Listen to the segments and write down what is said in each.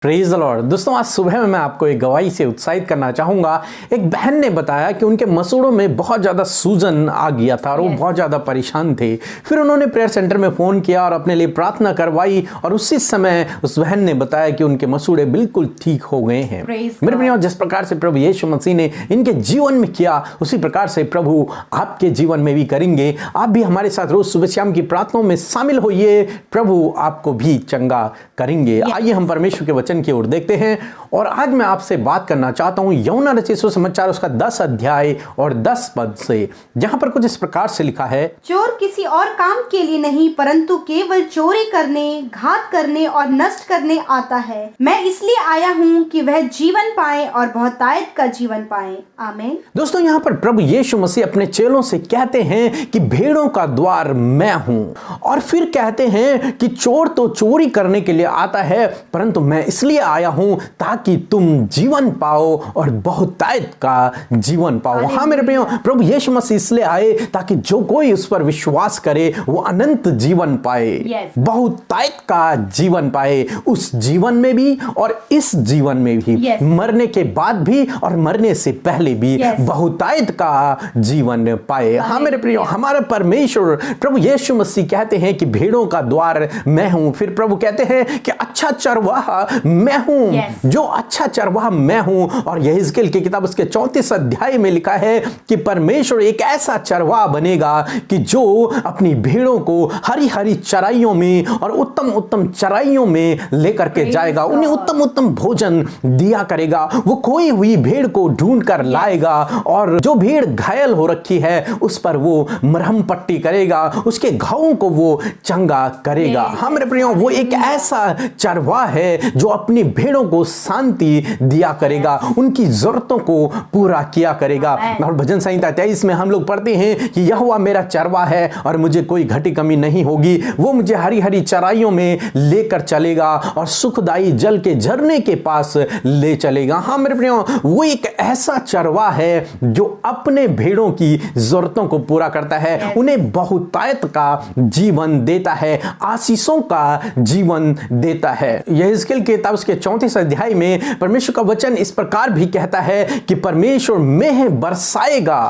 Praise the Lord. दोस्तों, आज सुबह में मैं आपको एक गवाही से उत्साहित करना चाहूंगा। एक बहन ने बताया कि उनके मसूड़ों में बहुत ज़्यादा सूजन आ गया था और वो बहुत ज़्यादा परेशान थे। फिर उन्होंने प्रेयर सेंटर में फ़ोन किया और अपने लिए प्रार्थना करवाई और उसी समय उस बहन ने बताया कि उनके मसूड़े बिल्कुल ठीक हो गए हैं। मेरे प्रियो, जिस प्रकार से प्रभु यीशु मसीह ने इनके जीवन में किया, उसी प्रकार से प्रभु आपके जीवन में भी करेंगे। आप भी हमारे साथ रोज सुबह शाम की प्रार्थनाओं में शामिल होइए, प्रभु आपको भी चंगा करेंगे। आइए हम परमेश्वर के वचन की ओर देखते हैं और आज मैं आपसे बात करना चाहता हूं यूहन्ना रचित सुसमाचार उसका 10 अध्याय और 10 पद से, जहां पर कुछ इस प्रकार से लिखा है, चोर किसी और काम के लिए नहीं परंतु केवल चोरी करने, घात करने और नष्ट करने आता है। मैं इसलिए आया हूं कि वह जीवन पाए और बहुतायत का जीवन पाए। आमीन। दोस्तों, यहाँ पर प्रभु यीशु मसीह अपने चेलों से कहते हैं कि भेड़ों का द्वार मैं हूं, और फिर कहते हैं कि चोर तो चोरी करने के लिए आता है परंतु मैं इसलिए आया हूं ताकि तुम जीवन पाओ और बहुतायत का जीवन पाओ। हाँ मेरे प्रियो, प्रभु यीशु मसीह इसलिए आए ताकि जो कोई उस पर विश्वास करे वो अनंत जीवन पाए, बहुतायत का जीवन पाए, उस जीवन में भी और इस जीवन में भी, मरने के बाद भी और मरने से पहले भी बहुतायत का जीवन पाए। हाँ मेरे प्रियो, हमारा परमेश्वर प्रभु यीशु मसीह कहते हैं कि भेड़ों का द्वार मैं हूं। फिर प्रभु कहते हैं कि अच्छा चरवाहा मैं हूं, जो अच्छा चरवाहा मैं हूं। और यहेजकेल की किताब उसके 34 अध्याय में लिखा है कि परमेश्वर एक ऐसा चरवाहा बनेगा कि जो अपनी भेड़ों को हरी हरी चराइयों में और उत्तम उत्तम चराइयों में लेकर के जाएगा, उन्हें उत्तम उत्तम भोजन दिया करेगा। वो खोई हुई भेड़ को ढूंढ कर लाएगा और जो भेड़ घायल हो रखी है उस पर वो मरहम पट्टी करेगा, उसके घावों को वो चंगा करेगा। हाँ मेरे प्रियो, वो एक ऐसा चरवाहा है जो अपनी भेड़ों को शांति दिया करेगा, उनकी जरूरतों को पूरा किया करेगा। और भजन संहिता 23 में हम लोग पढ़ते हैं कि यहोवा मेरा चरवाहा है और मुझे कोई घटी कमी नहीं होगी। वो मुझे हरी हरी चराइयों में लेकर चलेगा और सुखदाई जल के झरने के पास ले चलेगा। हाँ मेरे प्रियो, वो एक ऐसा चरवाहा है जो अपने भेड़ों की जरूरतों को पूरा करता है, उन्हें बहुतायत का जीवन देता है, आशीषों का जीवन देता है। यहेजकेल की किताब उसके 34 अध्याय में परमेश्वर का वचन इस प्रकार भी कहता है कि परमेश्वर मेह बरसाएगा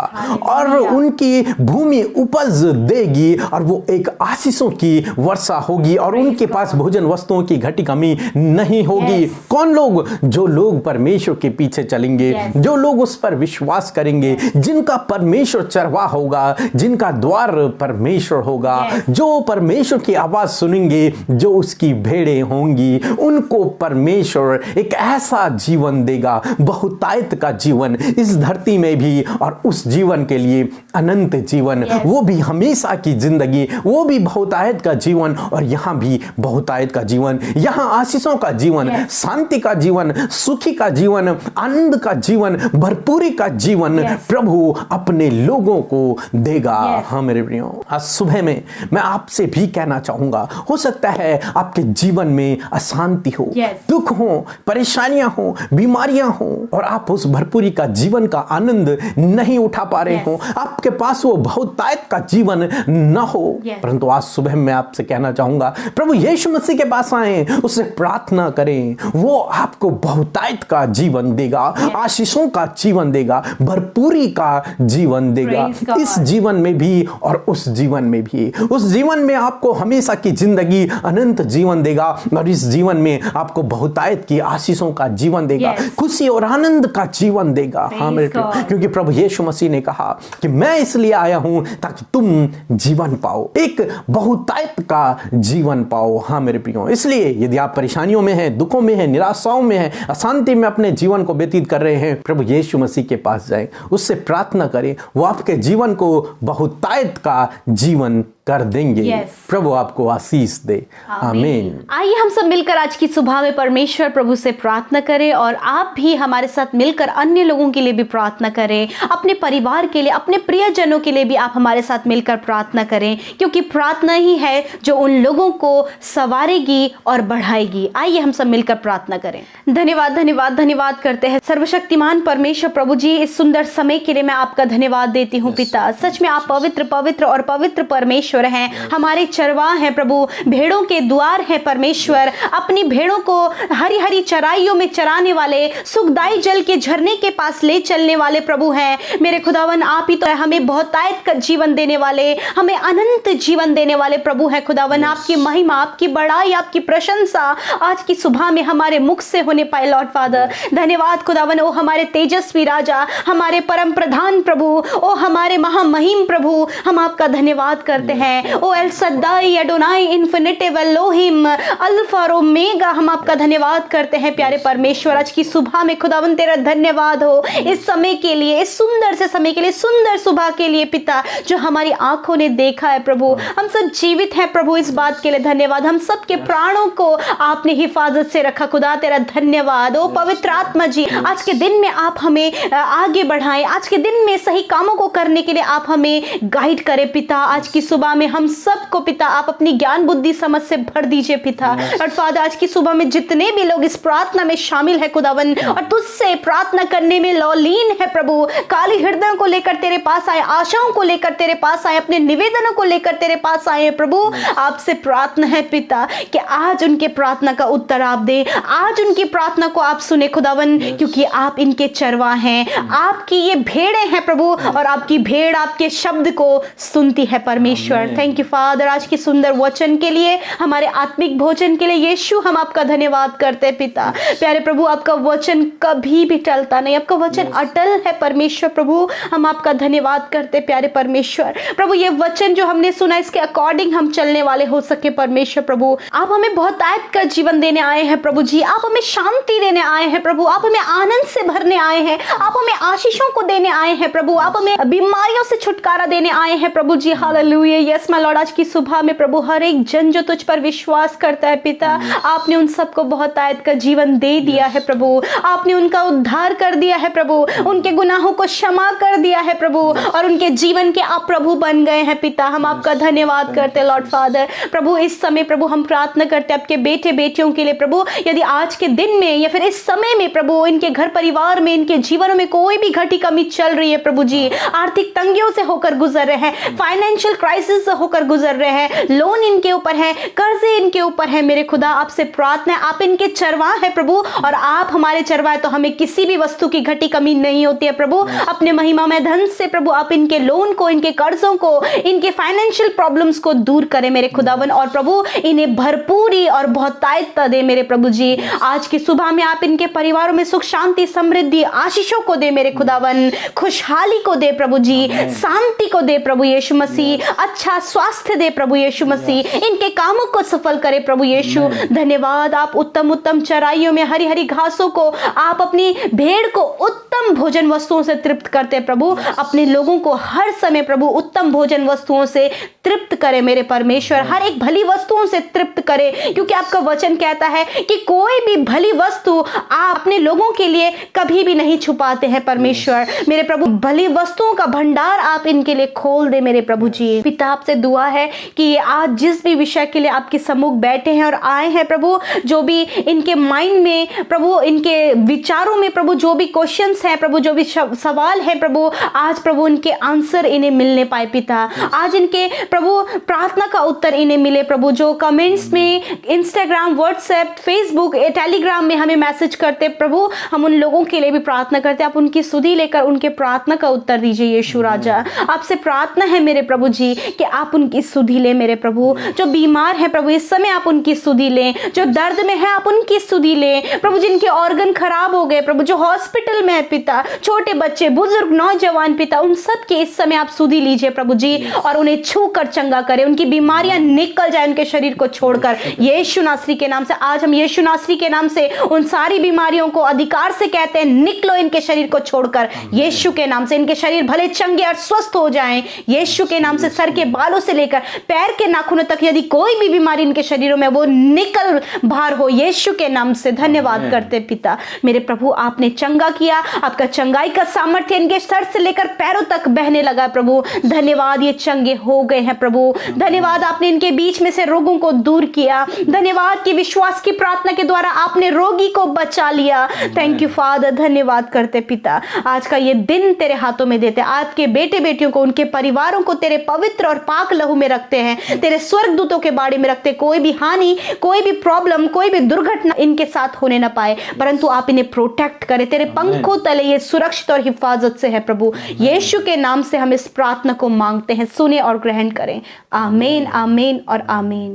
और उनकी भूमि उपज देगी और वो एक आशीषों की वर्षा होगी और उनके पास भोजन वस्तुओं की घटी कमी नहीं होगी। कौन लोग? जो लोग परमेश्वर के पीछे चलेंगे, जो लोग उस पर विश्वास करेंगे, जिनका परमेश्वर चरवाहा होगा, जिनका द्वार परमेश्वर होगा, जो परमेश्वर की आवाज सुनेंगे, जो उसकी भेड़ें होंगी, उनको परमेश्वर एक ऐसा जीवन देगा, बहुतायत का जीवन इस धरती में भी और उस जीवन के लिए अनंत जीवन, वो भी हमेशा की जिंदगी, वो भी बहुतायत का जीवन और यहां भी बहुतायत का जीवन, यहां आशीषों का जीवन, शांति का जीवन, सुखी का जीवन, आनंद का जीवन, भरपूरी का जीवन प्रभु अपने लोगों को देगा। हाँ मेरे प्रियो, आज सुबह में मैं आपसे भी कहना चाहूंगा, हो सकता है आपके जीवन में अशांति हो, दुख हो, परेशानियां हो, बीमारियां हो और आप उस भरपूरी का जीवन का आनंद नहीं उठा पा रहे हो, आपके पास वो बहुतायत का जीवन न हो, परंतु आज सुबह मैं आपसे कहना चाहूंगा प्रभु यीशु मसीह के पास आए, उससे प्रार्थना करें, वो आपको बहुतायत का जीवन देगा, आशीषों का जीवन देगा, भरपूरी का जीवन देगा, इस जीवन में भी और उस जीवन में भी। उस जीवन में आपको हमेशा की जिंदगी, अनंत जीवन देगा और इस जीवन में आपको बहुतायत की आशीषों का जीवन देगा, खुशी और आनंद का जीवन देगा। हाँ मेरे प्रियो, क्योंकि प्रभु यीशु मसीह ने कहा कि मैं इसलिए आया हूं ताकि तुम जीवन पाओ, एक बहुतायत का जीवन पाओ। हाँ मेरे प्रियो, इसलिए यदि आप परेशानियों में हैं, दुखों में हैं, निराशाओं में हैं, अशांति में अपने जीवन को व्यतीत कर रहे हैं, प्रभु यीशु मसीह के पास जाएं, उससे प्रार्थना करें, वो आपके जीवन को बहुतायत का जीवन कर देंगे। प्रभु आपको आशीष दे। आमीन। आइए हम सब मिलकर आज की सुबह में परमेश्वर प्रभु से प्रार्थना करें और आप भी हमारे साथ मिलकर अन्य लोगों के लिए भी प्रार्थना करें, अपने परिवार के लिए, अपने प्रियजनों के लिए भी आप हमारे साथ मिलकर प्रार्थना करें, क्योंकि प्रार्थना ही है जो उन लोगों को संवारेगी और बढ़ाएगी। आइए हम सब मिलकर प्रार्थना करें। धन्यवाद धन्यवाद धन्यवाद करते हैं सर्वशक्तिमान परमेश्वर प्रभु जी, इस सुंदर समय के लिए मैं आपका धन्यवाद देती हूँ पिता। सच में आप पवित्र पवित्र और पवित्र परमेश्वर परमेश्वर हैं, हमारे चरवाह हैं प्रभु, भेड़ों के द्वार हैं परमेश्वर, अपनी भेड़ों को हरी हरी चराइयों में चराने वाले, सुखदाई जल के झरने के पास ले चलने वाले प्रभु हैं मेरे खुदावन। आप ही तो है हमें बहुतायत का जीवन देने वाले, हमें अनंत जीवन देने वाले प्रभु हैं खुदावन। आपकी महिमा, आपकी बड़ाई, आपकी प्रशंसा आज की सुबह में हमारे मुख से होने पाए लॉर्ड फादर। धन्यवाद खुदावन, ओ हमारे तेजस्वी राजा, हमारे परम प्रधान प्रभु, ओ हमारे महामहिम प्रभु, हम आपका धन्यवाद करते हैं। O El Shaddai, Adonai, infinitive, Elohim, Alpha और ओमेगा, हम आपका धन्यवाद करते हैं प्यारे परमेश्वर। आज की सुबह में खुदावन तेरा धन्यवाद हो इस समय के लिए, इस सुंदर से समय के लिए, सुंदर सुबह के लिए पिता, जो हमारी आंखों ने देखा है प्रभु। हम सब जीवित हैं प्रभु, इस बात के लिए धन्यवाद। हम सब के प्राणों को आपने हिफाजत से रखा खुदा, तेरा धन्यवाद। ओ पवित्र आत्मा जी, आज के दिन में आप हमें आगे बढ़ाएं, आज के दिन में सही कामों को करने के लिए आप हमें गाइड करें पिता। आज की सुबह में हम सबको पिता आप अपनी ज्ञान बुद्धि समझ से भर दीजिए पिता। और फादर आज की सुबह में जितने भी लोग इस प्रार्थना में शामिल है खुदावन और तुझसे प्रार्थना करने में लौलीन है प्रभु, काली हृदयों को लेकर तेरे पास आए, आशाओं को लेकर तेरे पास आए, अपने निवेदनों को लेकर तेरे पास आए हैं प्रभु। आपसे प्रार्थना है पिता कि आज उनके प्रार्थना का उत्तर आप दे, आज उनकी प्रार्थना को आप सुने खुदावन, क्योंकि आप इनके चरवाह हैं, आपकी ये भेड़ें हैं प्रभु, और आपकी भेड़ आपके शब्द को सुनती है परमेश्वर। थैंक यू फादर आज की सुंदर वचन के लिए, हमारे आत्मिक भोजन के लिए यीशु हम आपका धन्यवाद करते हैं पिता। प्यारे प्रभु आपका वचन कभी भी टलता नहीं, आपका वचन अटल है परमेश्वर प्रभु, हम आपका धन्यवाद करते प्यारे परमेश्वर प्रभु। ये वचन जो हमने सुना इसके अकॉर्डिंग हम चलने वाले हो सके परमेश्वर प्रभु। आप हमें बहुतायत का जीवन देने आए हैं प्रभु जी, आप हमें शांति देने आए हैं प्रभु, आप हमें आनंद से भरने आए हैं, आप हमें आशीषों को देने आए हैं प्रभु, आप हमें बीमारियों से छुटकारा देने आए हैं प्रभु जी। Hallelujah, yes my lord. आज की सुबह में प्रभु हर एक जन जो तुझ पर विश्वास करता है पिता, आपने उन सबको बहुतायत का जीवन दे दिया है प्रभु, आपने उनका उद्धार कर दिया है प्रभु, उनके गुनाहों को क्षमा कर दिया है प्रभु, और उनके जीवन के आप प्रभु बन गए हैं पिता। हम आपका धन्यवाद करते हैं लॉर्ड फादर प्रभु। इस समय प्रभु हम प्रार्थना करते हैं आपके बेटे बेटियों के लिए प्रभु, यदि आज के दिन में या फिर इस समय में प्रभु इनके घर परिवार में, इनके जीवनों में कोई भी घटी कमी चल रही है प्रभु जी, आर्थिक तंगियों से होकर गुजर रहे हैं, फाइनेंशियल क्राइसिस से होकर गुजर रहे हैं, लोन इनके ऊपर है, कर्जे इनके ऊपर है मेरे खुदा, आपसे प्रार्थना है, आप इनके चरवाह है प्रभु, और आप हमारे चरवाह तो हमें किसी भी वस्तु की घटी कमी नहीं होती है प्रभु। अपने महिमा में धन से प्रभु आप इनके लोन को, इनके कर्जों को, इनके फाइनेंशियल प्रॉब्लम्स को दूर करें मेरे खुदावन, और प्रभु इन्हें भरपूरी और बहुतायत दे मेरे प्रभु जी। आज की सुबह में आप इनके परिवारों में सुख शांति समृद्धि आशीषों को दे मेरे खुदावन, खुशहाली को दे प्रभु जी, शांति को दे प्रभु यीशु मसीह, अच्छा स्वास्थ्य दे प्रभु यीशु मसीह, इनके कामों को सफल करे प्रभु यीशु। धन्यवाद, आप उत्तम उत्तम चराइयों में हरी हरी घासों को आप अपनी भेड़ को उत्तम भोजन वस्तुओं से तृप्त करते प्रभु, अपने लोगों को हर समय प्रभु उत्तम भोजन वस्तुओं से तृप्त करे मेरे परमेश्वर, हर एक भली वस्तुओं से तृप्त करे, क्योंकि आपका वचन कहता है कि कोई भी भली वस्तु आप अपने लोगों के लिए कभी भी नहीं छुपाते हैं परमेश्वर मेरे प्रभु। भली वस्तुओं का भंडार आप इनके लिए खोल दे मेरे प्रभु जी। पिता आपसे दुआ है कि आज जिस भी विषय के लिए आपके सम्मुख बैठे हैं और आए हैं प्रभु, जो भी इनके माइंड में प्रभु, इनके विचारों में प्रभु जो भी क्वेश्चंस हैं प्रभु, जो भी सवाल है प्रभु, आज प्रभु उनके आंसर इन्हें मिलने पाए पिता। आज इनके प्रभु प्रार्थना का उत्तर इन्हें मिले प्रभु, जो कमेंट्स में इंस्टाग्राम, व्हाट्सएप, फेसबुक, टेलीग्राम में हमें मैसेज करते प्रभु, हम उन लोगों के लिए भी प्रार्थना करते, आप उनकी सुधि लेकर उनके प्रार्थना का उत्तर दीजिए यीशु राजा। आपसे प्रार्थना है मेरे प्रभु जी कि आप उनकी सुधि लें मेरे प्रभु, जो बीमार है प्रभु इस समय आप उनकी सुधि लें, जो दर्द में है आप उनकी सुधि लें प्रभु, जिनके ऑर्गन खराब हो गए प्रभु, जो हॉस्पिटल में है पिता, छोटे बच्चे, बुजुर्ग, नौजवान पिता, उन सब के इस समय आप सुधि लीजिए प्रभु जी, और उन्हें छू कर चंगा करें, उनकी बीमारियां निकल जाए उनके शरीर को छोड़कर यीशु नासरी के नाम से। आज हम यीशु नासरी के नाम से उन सारी बीमारियों को अधिकार से कहते हैं, निकलो इनके शरीर को छोड़कर यीशु के नाम से। इनके शरीर भले चंगे और स्वस्थ हो जाएं यीशु के नाम से। सर के बालों से लेकर पैर के नाखूनों तक यदि कोई भी बीमारी इनके शरीरों में वो निकल बाहर हो यीशु के नाम से। धन्यवाद करते पिता मेरे प्रभु, आपने चंगा किया, आपका चंगाई का सामर्थ्य इनके सर से लेकर पैरों तक बहने लगा प्रभु। धन्यवाद, ये चंगे हो गए हैं प्रभु। धन्यवाद, आपने इनके बीच में से रोगों को दूर किया। धन्यवाद कि विश्वास की प्रार्थना के द्वारा आपने रोगी को बचा लिया। थैंक यू फादर, धन्यवाद करते पिता। आज का ये दिन तेरे हाथों में देते, आपके बेटे बेटियों को, उनके परिवारों को तेरे पवित्र और पाक लहू में रखते हैं, तेरे स्वर्गदूतों के बाड़े में रखते। कोई भी हानि, कोई भी प्रॉब्लम, कोई भी दुर्घटना इनके साथ होने ना पाए, परंतु आप इन्हें प्रोटेक्ट करें। तेरे पंखों तले ये सुरक्षित और हिफाजत से है प्रभु। यीशु के नाम से हम इस प्रार्थना को मांगते हैं, सुने और ग्रहण करें। आमीन, आमीन और आमीन।